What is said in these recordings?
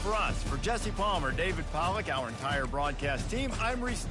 for us. For Jesse Palmer, David Pollack, our entire broadcast team, I'm Reese.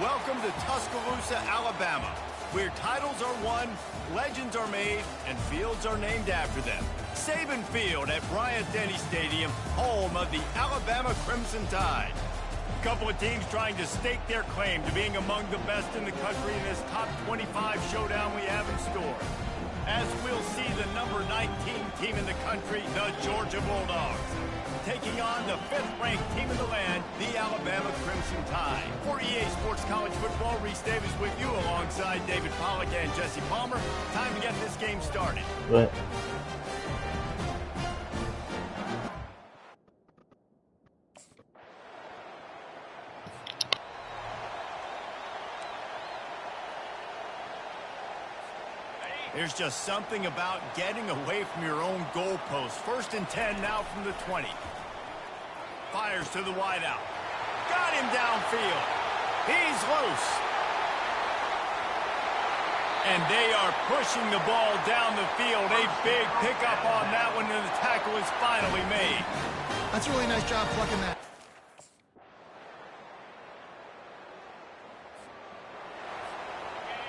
Welcome to Tuscaloosa, Alabama, where titles are won, legends are made, and fields are named after them. Saban Field at Bryant-Denny Stadium, home of the Alabama Crimson Tide. A couple of teams trying to stake their claim to being among the best in the country in this top 25 showdown we have in store. As we'll see the number 19 team in the country, the Georgia Bulldogs, taking on the 5th-ranked team in the land, the Alabama Crimson Tide. For EA Sports College Football, Reese Davis with you alongside David Pollack and Jesse Palmer. Time to get this game started. What? There's just something about getting away from your own goalpost. 1st and 10 now from the 20. Fires to the wideout. Got him downfield. He's loose. And they are pushing the ball down the field. A big pickup on that one, and the tackle is finally made. That's a really nice job plucking that.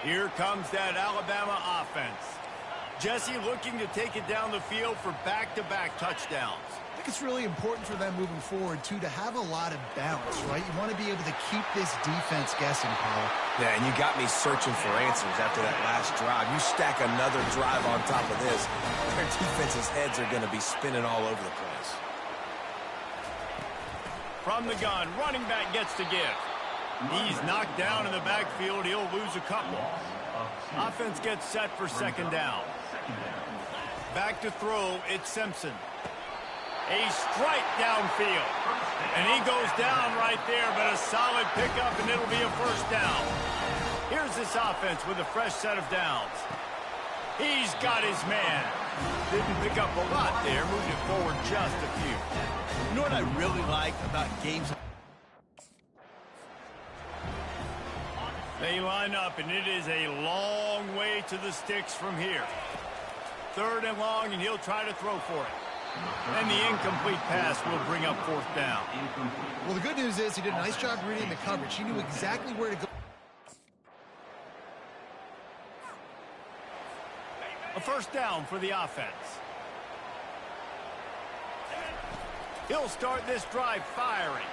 Here comes that Alabama offense. Jesse looking to take it down the field for back-to-back touchdowns. I think it's really important for them moving forward, too, to have a lot of balance, right? You want to be able to keep this defense guessing, Paul. Yeah, and you got me searching for answers after that last drive. You stack another drive on top of this, their defense's heads are going to be spinning all over the place. From the gun, running back gets to give. He's knocked down in the backfield. He'll lose a couple. Offense gets set for 2nd down. Back to throw, it's Simpson. A strike downfield. And he goes down right there, but a solid pickup, and it'll be a 1st down. Here's this offense with a fresh set of downs. He's got his man. Didn't pick up a lot there, moved it forward just a few. You know what I really like about games? They line up, and it is a long way to the sticks from here. 3rd and long, and he'll try to throw for it. And the incomplete pass will bring up 4th down. Well, the good news is he did a nice job reading the coverage. He knew exactly where to go. A 1st down for the offense. He'll start this drive firing.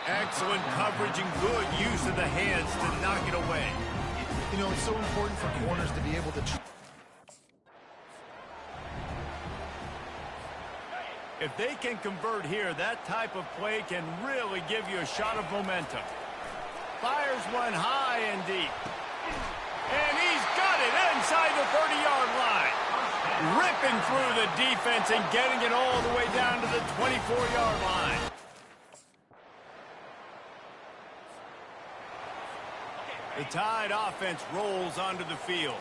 Excellent coverage and good use of the hands to knock it away. You know, it's so important for corners to be able to... If they can convert here, that type of play can really give you a shot of momentum. Fires one high and deep. And he's got it inside the 30-yard line. Ripping through the defense and getting it all the way down to the 25. 34-yard line. The Tide offense rolls onto the field.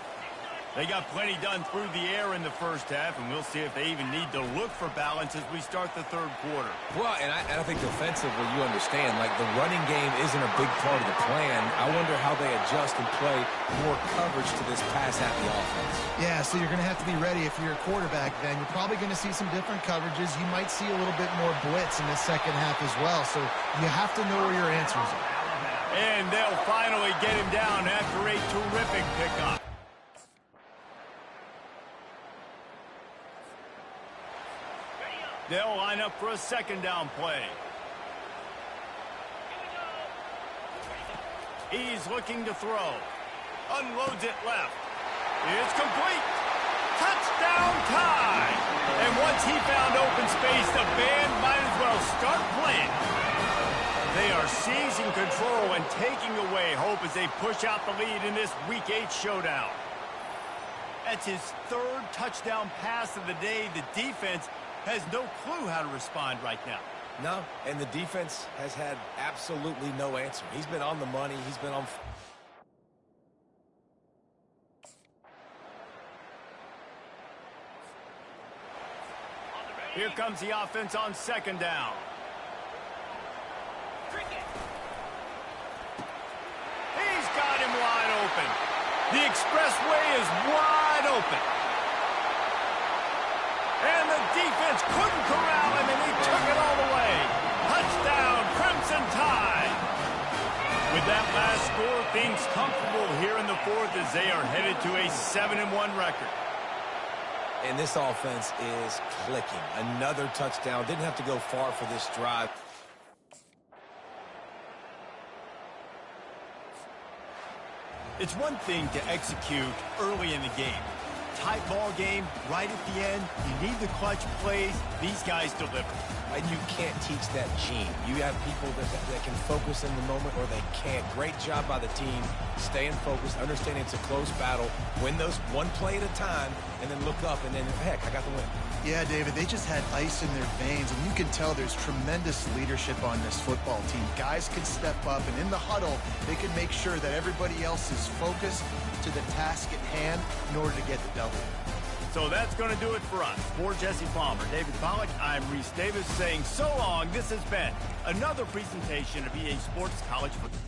They got plenty done through the air in the first half, and we'll see if they even need to look for balance as we start the third quarter. Well, and I think defensively, you understand, like the running game isn't a big part of the plan. I wonder how they adjust and play more coverage to this pass-happy offense. Yeah, so you're going to have to be ready if you're a quarterback then. You're probably going to see some different coverages. You might see a little bit more blitz in the second half as well, so you have to know where your answers are. And they'll finally get him down after a terrific pickup. They'll line up for a second down play. He's looking to throw. Unloads it left. It's complete. Touchdown Tide! And once he found open space, the band might as well start playing. They are seizing control and taking away hope as they push out the lead in this Week 8 showdown. That's his third touchdown pass of the day. The defense has no clue how to respond right now. No, and the defense has had absolutely no answer. He's been on the money. He's been on... Here comes the offense on second down. He's got him wide open. The expressway is wide open. And the defense couldn't corral him, and he took it all the way. Touchdown, Crimson Tide. With that last score, things comfortable here in the fourth as they are headed to a 7-1 record. And this offense is clicking. Another touchdown. Didn't have to go far for this drive. It's one thing to execute early in the game. Tight ball game, right at the end, you need the clutch plays. These guys deliver. And you can't teach that gene. You have people that can focus in the moment or they can't. Great job by the team, staying focused, understanding it's a close battle, win those one play at a time, and then look up, and then, heck, I got the win. Yeah, David, they just had ice in their veins, and you can tell there's tremendous leadership on this football team. Guys can step up, and in the huddle, they can make sure that everybody else is focused to the task at hand in order to get the W. So that's going to do it for us. For Jesse Palmer, David Pollack, I'm Reese Davis saying so long. This has been another presentation of EA Sports College Football.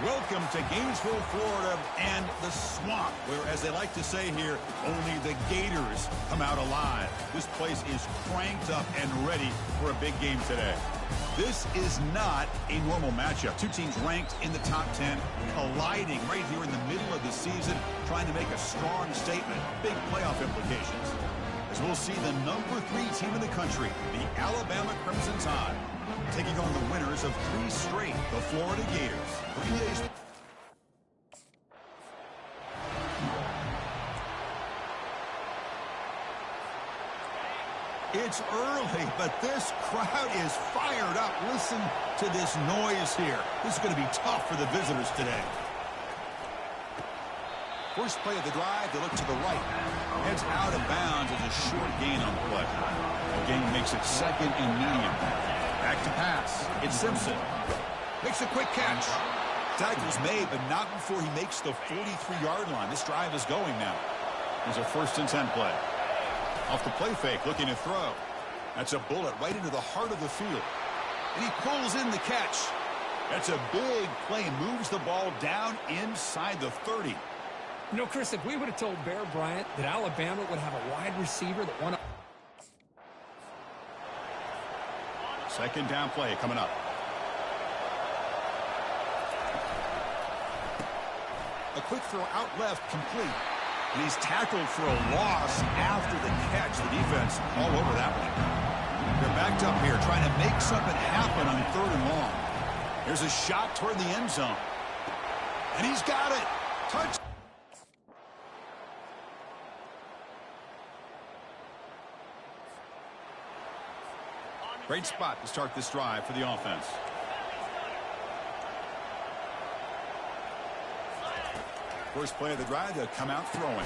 Welcome to Gainesville, Florida, and the swamp, where, as they like to say here, only the Gators come out alive. This place is cranked up and ready for a big game today. This is not a normal matchup. Two teams ranked in the top 10, colliding right here in the middle of the season, trying to make a strong statement. Big playoff implications. As we'll see the number 3 team in the country, the Alabama Crimson Tide, taking on the winners of 3 straight, the Florida Gators. 3 days. It's early, but this crowd is fired up. Listen to this noise here. This is going to be tough for the visitors today. First play of the drive, they look to the right. Heads out of bounds as a short gain on the play. The gain makes it second and medium. Back to pass. It's Simpson. Makes a quick catch. Tackle's made, but not before he makes the 43-yard line. This drive is going now. There's a 1st and 10 play. Off the play fake, looking to throw. That's a bullet right into the heart of the field. And he pulls in the catch. That's a big play. Moves the ball down inside the 30. You know, Chris, if we would have told Bear Bryant that Alabama would have a wide receiver that won. Second down play coming up. A quick throw out left, complete. And he's tackled for a loss after the catch. The defense all over that one. They're backed up here, trying to make something happen on 3rd and long. Here's a shot toward the end zone. And he's got it. Touch. Great spot to start this drive for the offense. First play of the drive, they'll come out throwing.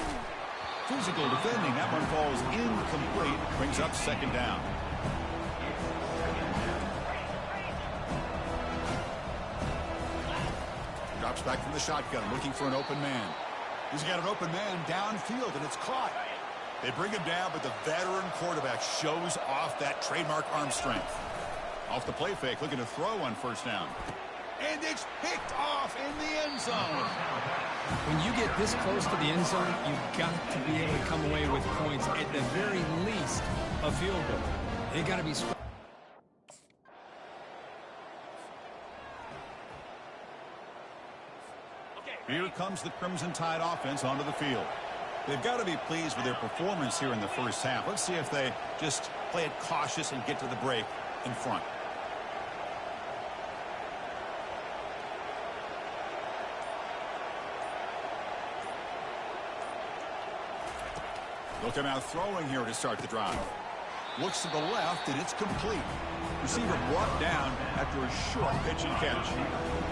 Physical defending. That one falls incomplete. Brings up 2nd down. Drops back from the shotgun, looking for an open man. He's got an open man downfield, and it's caught. They bring him down, but the veteran quarterback shows off that trademark arm strength. Off the play fake, looking to throw on 1st down. And it's picked off in the end zone. When you get this close to the end zone, you've got to be able to come away with points, at the very least, a field goal. They got to be. Here comes the Crimson Tide offense onto the field. They've got to be pleased with their performance here in the first half. Let's see if they just play it cautious and get to the break in front. They'll come out throwing here to start the drive. Looks to the left, and it's complete. Receiver brought down after a short pitch and catch.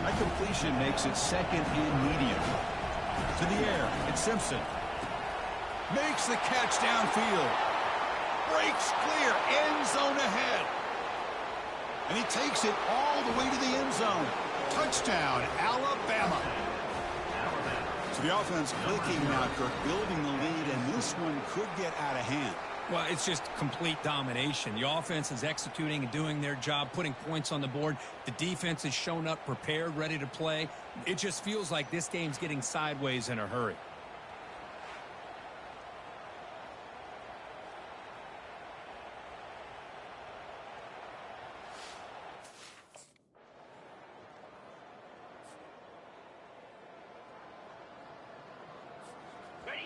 That completion makes it 2nd and medium. To the air, it's Simpson. Makes the catch downfield. Breaks clear, end zone ahead. And he takes it all the way to the end zone. Touchdown, Alabama. So the offense clicking now, Kirk, building the lead, and this one could get out of hand. Well, it's just complete domination. The offense is executing and doing their job, putting points on the board. The defense has shown up, prepared, ready to play. It just feels like this game's getting sideways in a hurry.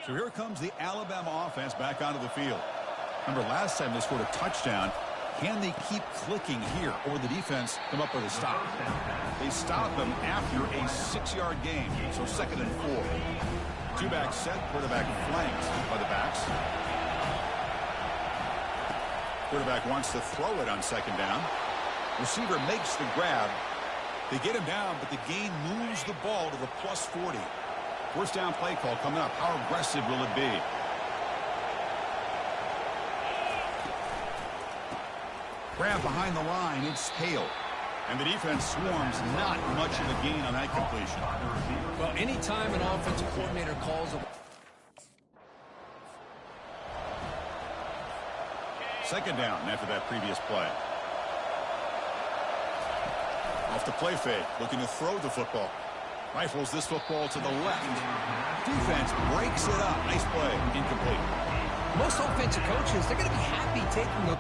So here comes the Alabama offense back onto the field. Remember, last time they scored a touchdown. Can they keep clicking here, or the defense come up with a stop? They stop them after a 6-yard gain, so 2nd and 4. Two-back set, quarterback flanked by the backs. Quarterback wants to throw it on 2nd down. Receiver makes the grab. They get him down, but the gain moves the ball to the +40. First down play call coming up. How aggressive will it be? Grab behind the line. It's Hale. And the defense swarms. Not much of a gain on that completion. Well, anytime an offensive coordinator calls a... 2nd down after that previous play. Off the play fake. Looking to throw the football. Rifles this football to the left. Defense breaks it up. Nice play. Incomplete. Most offensive coaches, they're going to be happy taking the...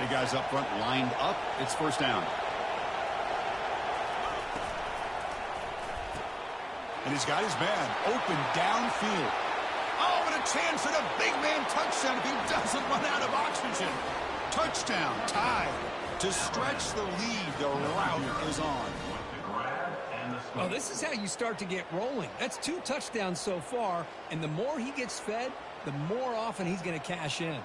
Big guys up front lined up. It's first down. And he's got his man open downfield. Oh, and a chance at a big man touchdown if he doesn't run out of oxygen. Touchdown, tied. To stretch the lead, the route is on. Well, this is how you start to get rolling. That's 2 touchdowns so far, and the more he gets fed, the more often he's going to cash in.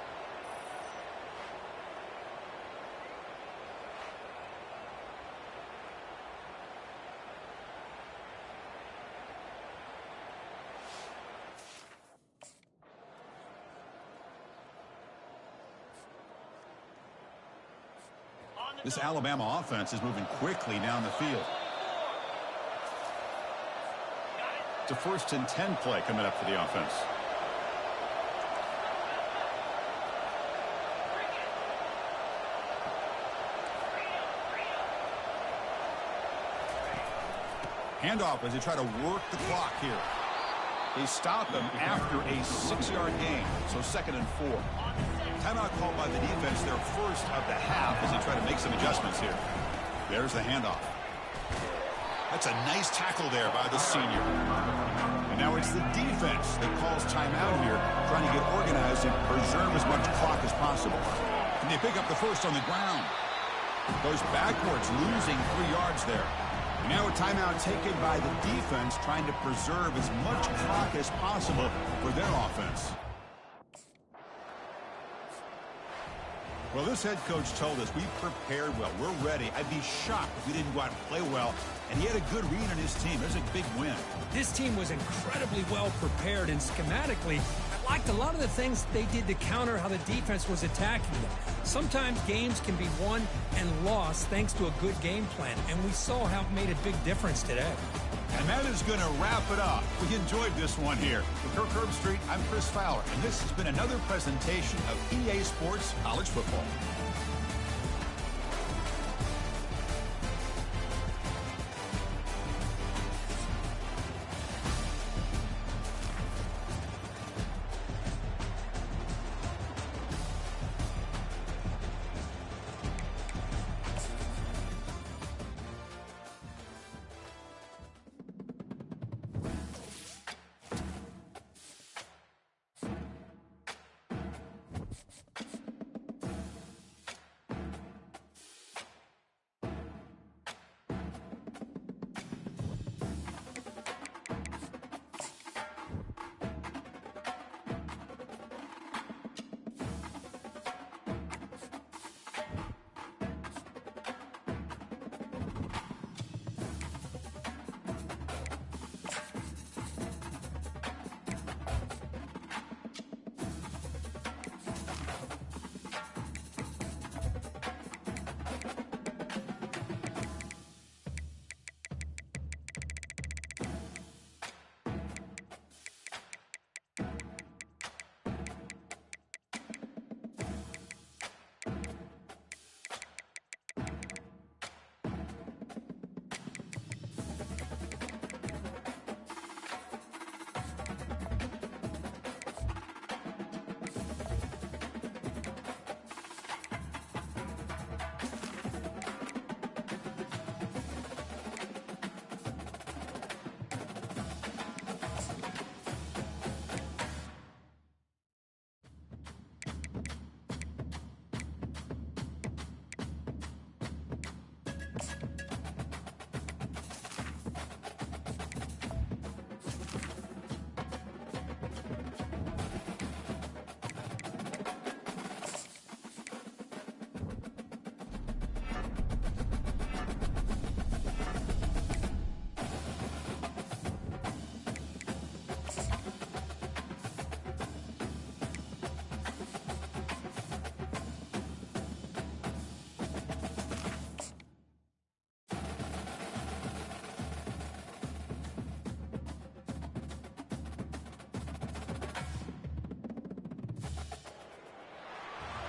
This Alabama offense is moving quickly down the field. It's a 1st and 10 play coming up for the offense. Handoff as they try to work the clock here. They stop him after a 6-yard gain, so 2nd and 4. Timeout called by the defense, their first of the half, as they try to make some adjustments here. There's the handoff. That's a nice tackle there by the senior. And now it's the defense that calls timeout here, trying to get organized and preserve as much clock as possible. And they pick up the first on the ground. Goes backwards, losing 3 yards there. And now a timeout taken by the defense, trying to preserve as much clock as possible for their offense. Well, this head coach told us we prepared well. We're ready. I'd be shocked if we didn't go out and play well. And he had a good read on his team. There's a big win. This team was incredibly well prepared, and schematically, I liked a lot of the things they did to counter how the defense was attacking them. Sometimes games can be won and lost thanks to a good game plan, and we saw how it made a big difference today. And that is going to wrap it up. We enjoyed this one here. With Kirk Herbstreit, I'm Chris Fowler, and this has been another presentation of EA Sports College Football.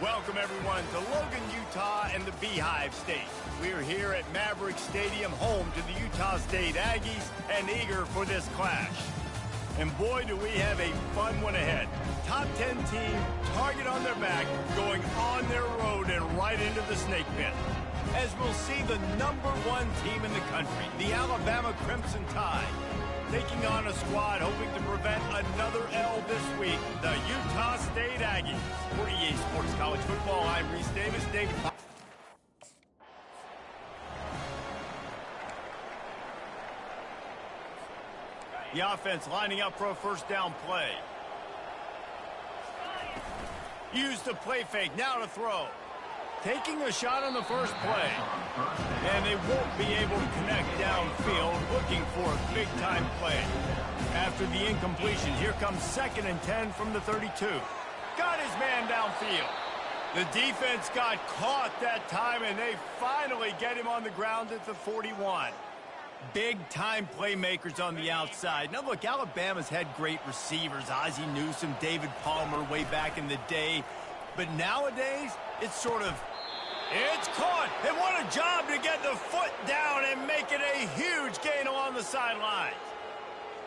Welcome, everyone, to Logan, Utah and the Beehive State. We're here at Maverick Stadium, home to the Utah State Aggies, and eager for this clash. And boy, do we have a fun one ahead. Top 10 team, target on their back, going on their road and right into the snake pit. As we'll see the #1 team in the country, the Alabama Crimson Tide, taking on a squad hoping to prevent another L this week, the Utah State Aggies. For EA Sports College Football, I'm Reese Davis. David. The offense lining up for a first down play. Use the play fake, now to throw. Taking a shot on the first play. And they won't be able to connect downfield, looking for a big-time play. After the incompletion, here comes 2nd and 10 from the 32. Got his man downfield. The defense got caught that time, and they finally get him on the ground at the 41. Big-time playmakers on the outside. Now, look, Alabama's had great receivers. Ozzie Newsome, David Palmer way back in the day. But nowadays, it's sort of... It's caught, and what a job to get the foot down and make it a huge gain along the sidelines.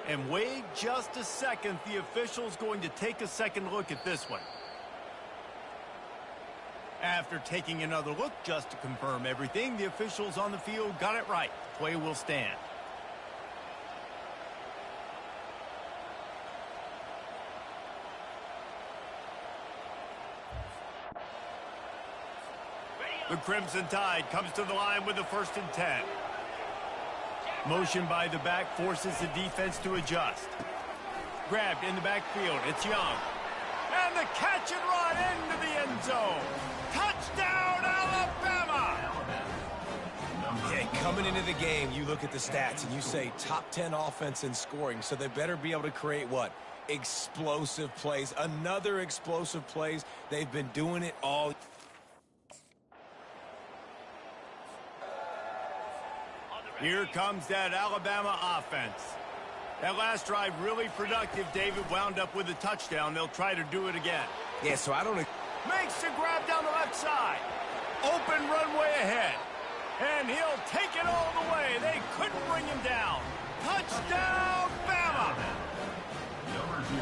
And wait just a second, the official's going to take a second look at this one. After taking another look just to confirm everything, the officials on the field got it right. Play will stand. The Crimson Tide comes to the line with the 1st and 10. Motion by the back forces the defense to adjust. Grabbed in the backfield. It's Young. And the catch and run into the end zone. Touchdown, Alabama! Yeah, coming into the game, you look at the stats and you say top 10 offense in scoring, so they better be able to create what? Explosive plays. Another explosive plays. They've been doing it all. Here comes that Alabama offense. That last drive really productive. David wound up with a touchdown. They'll try to do it again. Yeah, so I don't... Makes the grab down the left side. Open runway ahead. And he'll take it all the way. They couldn't bring him down. Touchdown, Bama!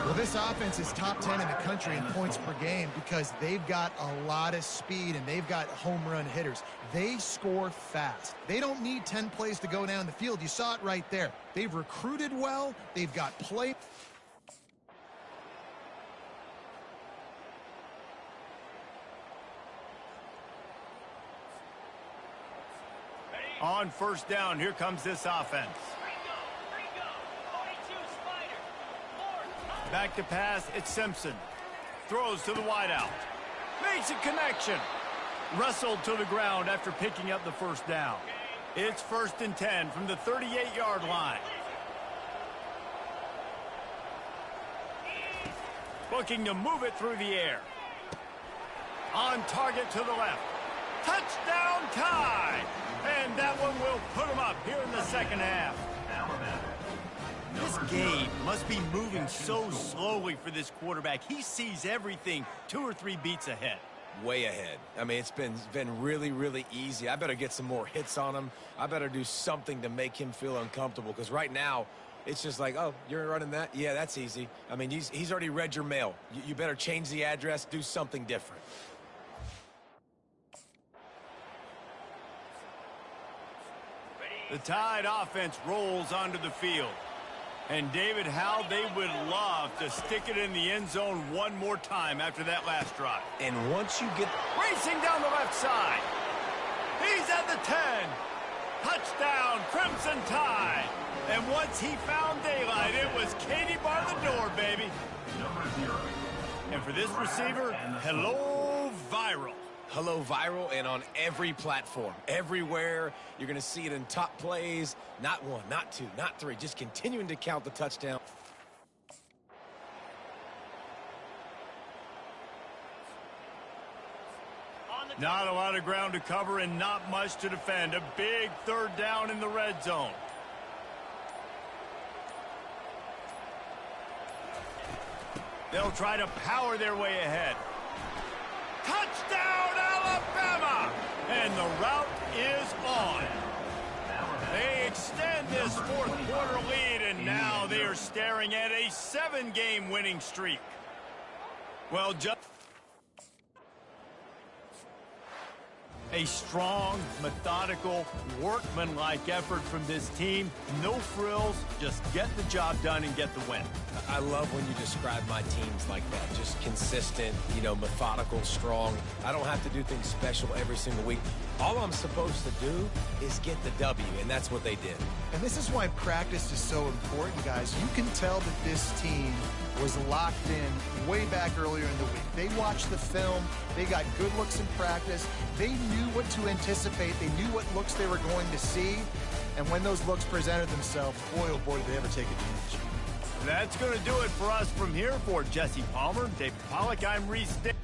Well, this offense is top 10 in the country in points per game because they've got a lot of speed and they've got home run hitters. They score fast. They don't need 10 plays to go down the field. You saw it right there. They've recruited well. They've got play. On 1st down, here comes this offense. Back to pass, it's Simpson. Throws to the wideout. Makes a connection. Wrestled to the ground after picking up the 1st down. It's 1st and 10 from the 38-yard line. Looking to move it through the air. On target to the left. Touchdown Tide! And that one will put them up here in the 2nd half. This game must be moving so slowly for this quarterback. He sees everything 2 or 3 beats ahead. Way ahead. I mean, it's been really, really easy. I better get some more hits on him. I better do something to make him feel uncomfortable, because right now, it's just like, oh, you're running that? Yeah, that's easy. I mean, he's already read your mail. You better change the address, do something different. The Tide offense rolls onto the field. And David, how they would love to stick it in the end zone one more time after that last drive. And once you get... Racing down the left side. He's at the 10. Touchdown, Crimson Tide. And once he found daylight, it was Katie bar the door, baby. And for this receiver, hello, viral. Hello, viral, and on every platform, everywhere. You're going to see it in top plays. Not 1, not 2, not 3. Just continuing to count the touchdown. Not a lot of ground to cover and not much to defend. A big 3rd down in the red zone. They'll try to power their way ahead. Touchdown, Alabama! And the route is on. They extend this fourth quarter lead, and now they are staring at a 7-game winning streak. Well, just a strong, methodical, workmanlike effort from this team. No frills, just get the job done and get the win. I love when you describe my teams like that. Just consistent, methodical, strong. I don't have to do things special every single week. All I'm supposed to do is get the W, and that's what they did. And this is why practice is so important, guys. You can tell that this team was locked in way back earlier in the week. They watched the film. They got good looks in practice. They knew what to anticipate. They knew what looks they were going to see. And when those looks presented themselves, boy, oh boy, did they ever take advantage. That's going to do it for us from here. For Jesse Palmer, David Pollack, I'm Reese Stick.